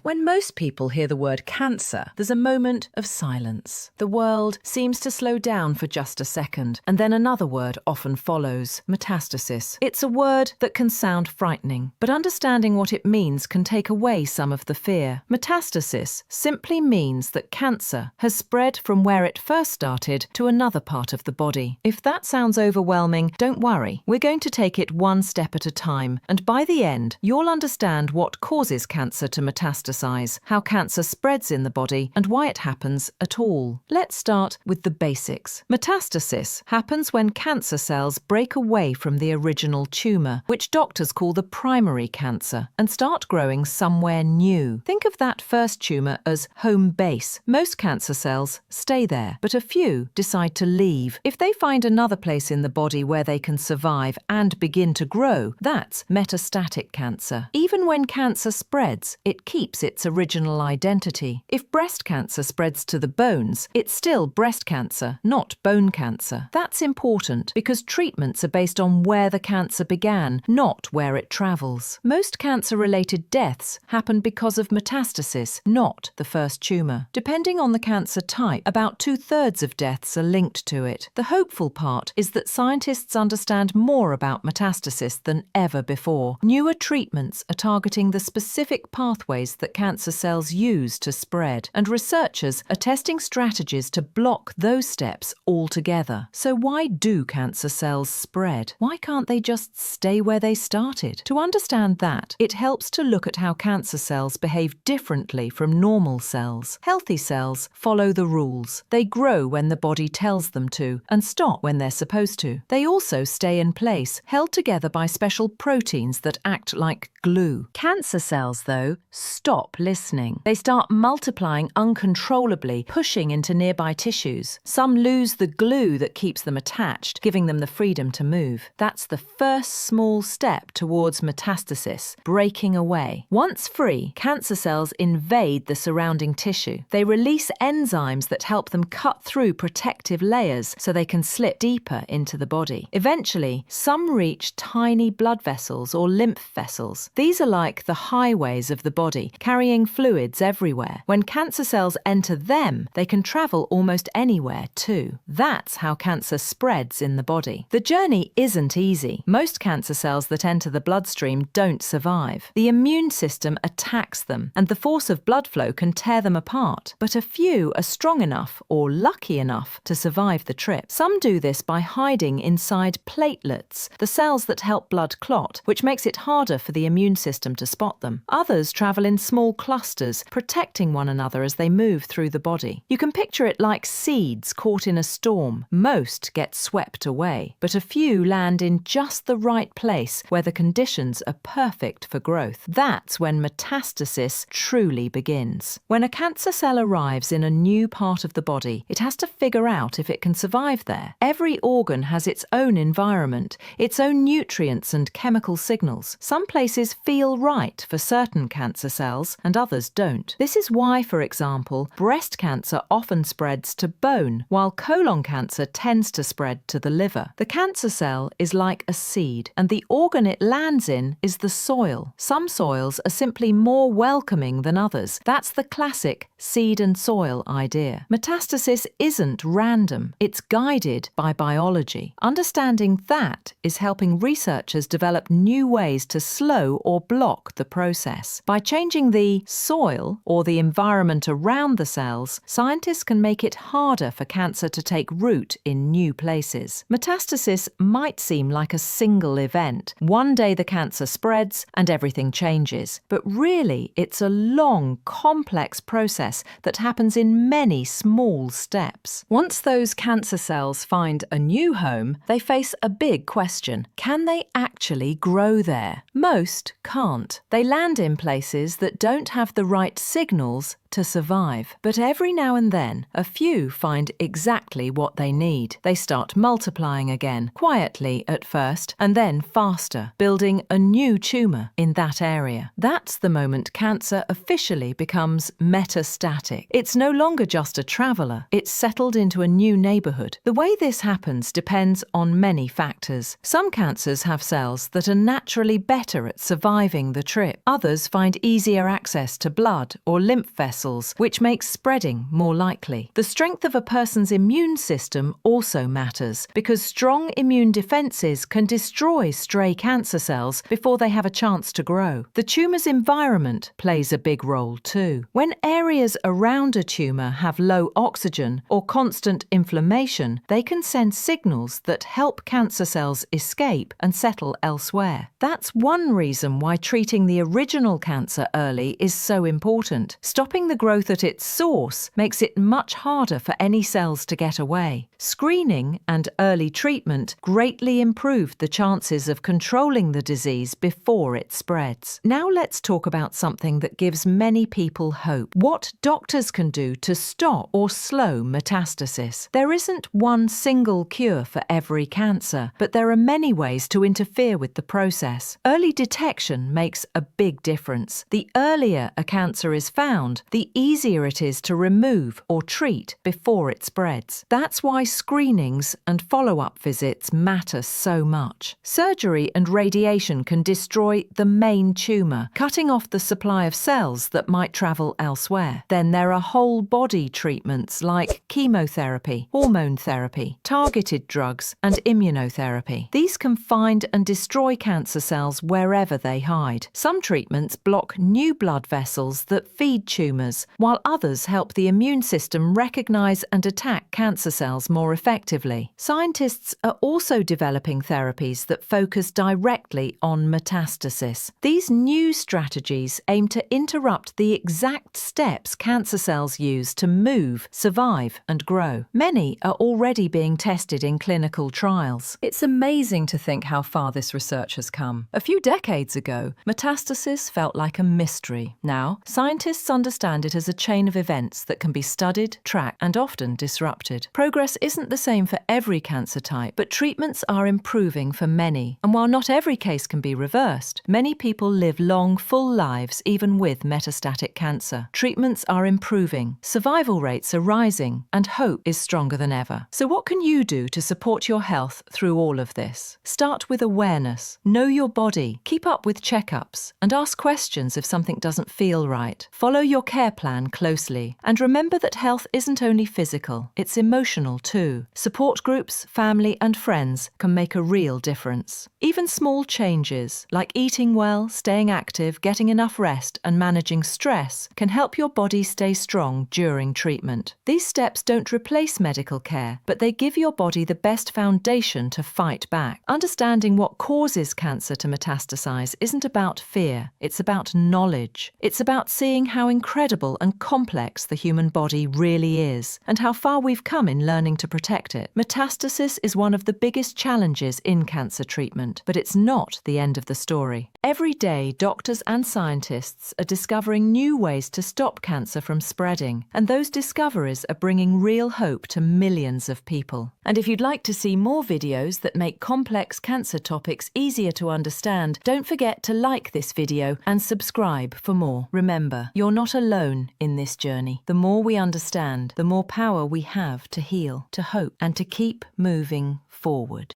When most people hear the word cancer, there's a moment of silence. The world seems to slow down for just a second, and then another word often follows: metastasis. It's a word that can sound frightening, but understanding what it means can take away some of the fear. Metastasis simply means that cancer has spread from where it first started to another part of the body. If that sounds overwhelming, don't worry. We're going to take it one step at a time, and by the end, you'll understand what causes cancer to metastasize, how cancer spreads in the body, and why it happens at all. Let's start with the basics. Metastasis happens when cancer cells break away from the original tumor, which doctors call the primary cancer, and start growing somewhere new. Think of that first tumor as home base. Most cancer cells stay there, but a few decide to leave. If they find another place in the body where they can survive and begin to grow, that's metastatic cancer. Even when cancer spreads, it keeps its original identity. If breast cancer spreads to the bones, it's still breast cancer, not bone cancer. That's important because treatments are based on where the cancer began, not where it travels. Most cancer-related deaths happen because of metastasis, not the first tumor. Depending on the cancer type, about 2/3 of deaths are linked to it. The hopeful part is that scientists understand more about metastasis than ever before. Newer treatments are targeting the specific pathways that cancer cells use to spread, and researchers are testing strategies to block those steps altogether. So why do cancer cells spread? Why can't they just stay where they started? To understand that, it helps to look at how cancer cells behave differently from normal cells. Healthy cells follow the rules. They grow when the body tells them to, and stop when they're supposed to. They also stay in place, held together by special proteins that act like glue. Cancer cells, though, stop listening. They start multiplying uncontrollably, pushing into nearby tissues. Some lose the glue that keeps them attached, giving them the freedom to move. That's the first small step towards metastasis, breaking away. Once free, cancer cells invade the surrounding tissue. They release enzymes that help them cut through protective layers so they can slip deeper into the body. Eventually, some reach tiny blood vessels or lymph vessels. These are like the highways of the body, carrying fluids everywhere. When cancer cells enter them, they can travel almost anywhere too. That's how cancer spreads in the body. The journey isn't easy. Most cancer cells that enter the bloodstream don't survive. The immune system attacks them, and the force of blood flow can tear them apart. But a few are strong enough or lucky enough to survive the trip. Some do this by hiding inside platelets, the cells that help blood clot, which makes it harder for the immune system to spot them. Others travel in small clusters, protecting one another as they move through the body. You can picture it like seeds caught in a storm. Most get swept away, but a few land in just the right place where the conditions are perfect for growth. That's when metastasis truly begins. When a cancer cell arrives in a new part of the body, it has to figure out if it can survive there. Every organ has its own environment, its own nutrients and chemical signals. Some places feel right for certain cancer cells and others don't. This is why, for example, breast cancer often spreads to bone, while colon cancer tends to spread to the liver. The cancer cell is like a seed, and the organ it lands in is the soil. Some soils are simply more welcoming than others. That's the classic seed and soil idea. Metastasis isn't random. It's guided by biology. Understanding that is helping researchers develop new ways to slow or block the process. By changing the soil, or the environment around the cells, scientists can make it harder for cancer to take root in new places. Metastasis might seem like a single event. One day the cancer spreads and everything changes. But really, it's a long, complex process that happens in many small steps. Once those cancer cells find a new home, they face a big question. Can they actually grow there? Most can't. They land in places that don't have the right signals to survive. But every now and then, a few find exactly what they need. They start multiplying again, quietly at first, and then faster, building a new tumour in that area. That's the moment cancer officially becomes metastatic. It's no longer just a traveller, it's settled into a new neighbourhood. The way this happens depends on many factors. Some cancers have cells that are naturally better at surviving the trip. Others find easier access to blood or lymph vessels, which makes spreading more likely. The strength of a person's immune system also matters, because strong immune defenses can destroy stray cancer cells before they have a chance to grow. The tumour's environment plays a big role too. When areas around a tumour have low oxygen or constant inflammation, they can send signals that help cancer cells escape and settle elsewhere. That's one reason why treating the original cancer early is so important. Stopping the growth at its source makes it much harder for any cells to get away. Screening and early treatment greatly improved the chances of controlling the disease before it spreads. Now let's talk about something that gives many people hope: what doctors can do to stop or slow metastasis. There isn't one single cure for every cancer, but there are many ways to interfere with the process. Early detection makes a big difference. The earlier a cancer is found, the easier it is to remove or treat before it spreads. That's why screenings and follow-up visits matter so much. Surgery and radiation can destroy the main tumour, cutting off the supply of cells that might travel elsewhere. Then there are whole body treatments like chemotherapy, hormone therapy, targeted drugs, and immunotherapy. These can find and destroy cancer cells wherever they hide. Some treatments block new blood vessels that feed tumours, while others help the immune system recognise and attack cancer cells more effectively. Scientists are also developing therapies that focus directly on metastasis. These new strategies aim to interrupt the exact steps cancer cells use to move, survive, and grow. Many are already being tested in clinical trials. It's amazing to think how far this research has come. A few decades ago, metastasis felt like a mystery. Now, scientists understand it as a chain of events that can be studied, tracked, and often disrupted. Progress isn't the same for every cancer type, but treatments are improving for many. And while not every case can be reversed, many people live long, full lives even with metastatic cancer. Treatments are improving, survival rates are rising, and hope is stronger than ever. So what can you do to support your health through all of this? Start with awareness. Know your body. Keep up with checkups. And ask questions if something doesn't feel right. Follow your care plan closely. And remember that health isn't only physical, it's emotional too. Support groups, family, and friends can make a real difference. Even small changes, like eating well, staying active, getting enough rest, and managing stress, can help your body stay strong during treatment. These steps don't replace medical care, but they give your body the best foundation to fight back. Understanding what causes cancer to metastasize isn't about fear, it's about knowledge. It's about seeing how incredible and complex the human body really is, and how far we've come in learning to protect it. Metastasis is one of the biggest challenges in cancer treatment, but it's not the end of the story. Every day, doctors and scientists are discovering new ways to stop cancer from spreading, and those discoveries are bringing real hope to millions of people. And if you'd like to see more videos that make complex cancer topics easier to understand, don't forget to like this video and subscribe for more. Remember, you're not alone in this journey. The more we understand, the more power we have to heal, to hope, and to keep moving forward.